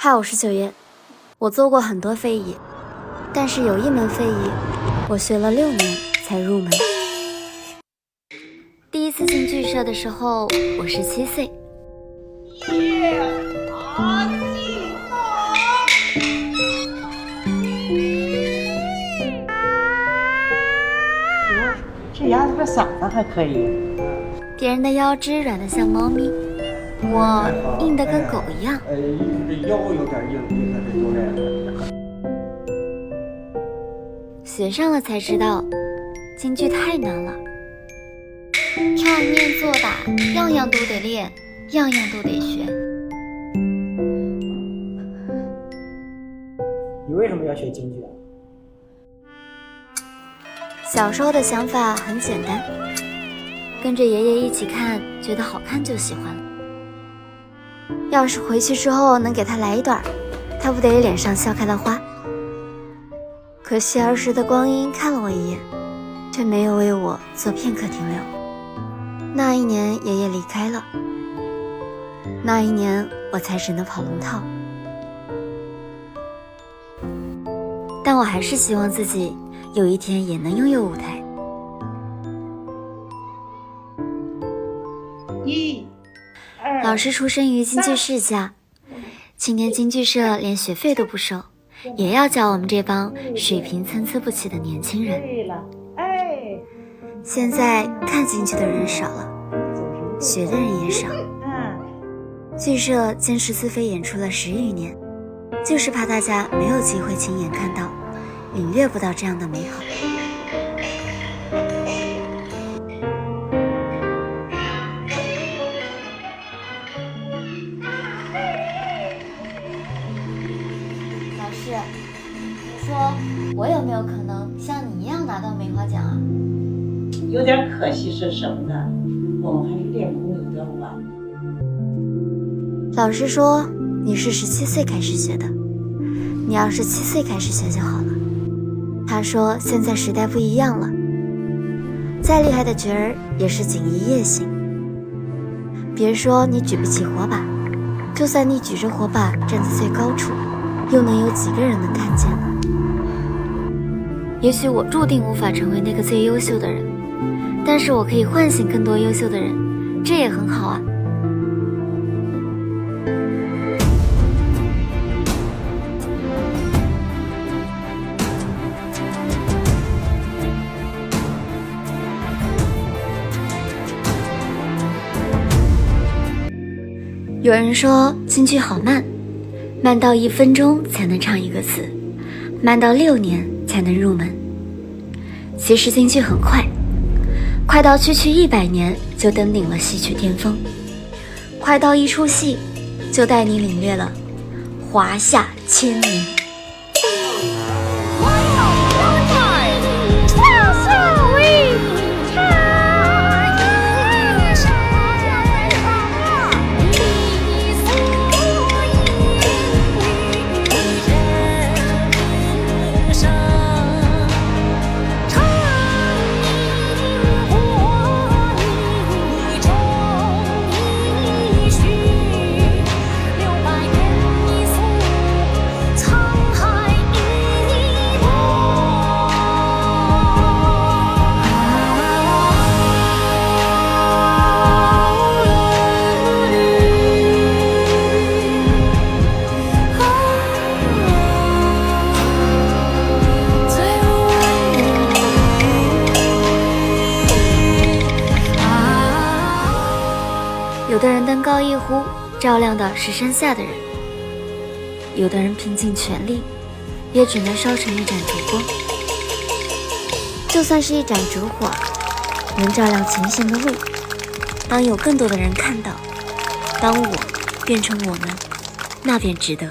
嗨，我是九爷。我做过很多非遗，但是有一门非遗，我学了6年才入门。第一次进剧社的时候，我17岁。这丫头的嗓子还可以。别人的腰肢软得像猫咪，我硬得跟狗一样。这腰有点硬，你看这有点。学上了才知道，京剧太难了，唱念做打，样样都得练，样样都得学。你为什么要学京剧啊？小时候的想法很简单，跟着爷爷一起看，觉得好看就喜欢了。要是回去之后能给他来一段，他不得脸上笑开了花。可惜儿时的光阴看了我一眼，却没有为我做片刻停留。那一年爷爷离开了，那一年我才只能跑龙套。但我还是希望自己有一天也能拥有舞台。老师出生于京剧世家，青年京剧社连学费都不收，也要教我们这帮水平参差不齐的年轻人。现在看京剧的人少了，学的人也少。剧社坚持自费演出了10余年，就是怕大家没有机会亲眼看到，领略不到这样的美好。老师，你说我有没有可能像你一样拿到梅花奖啊？有点可惜是什么呢？我们还练功有点晚。老师说你是17岁开始学的，你要是7岁开始学就好了。他说现在时代不一样了，再厉害的角儿也是锦衣夜行。别说你举不起火把，就算你举着火把站在最高处，又能有几个人能看见呢？也许我注定无法成为那个最优秀的人，但是我可以唤醒更多优秀的人，这也很好啊。有人说京剧好慢，慢到1分钟才能唱一个词，慢到6年才能入门。其实京剧很快，快到区区100年就登顶了戏曲巅峰，快到一出戏就带你领略了华夏千年。有的人登高一呼，照亮的是山下的人；有的人拼尽全力，也只能烧成一盏烛光。就算是一盏烛火，能照亮前行的路。当有更多的人看到，当我变成我们，那便值得。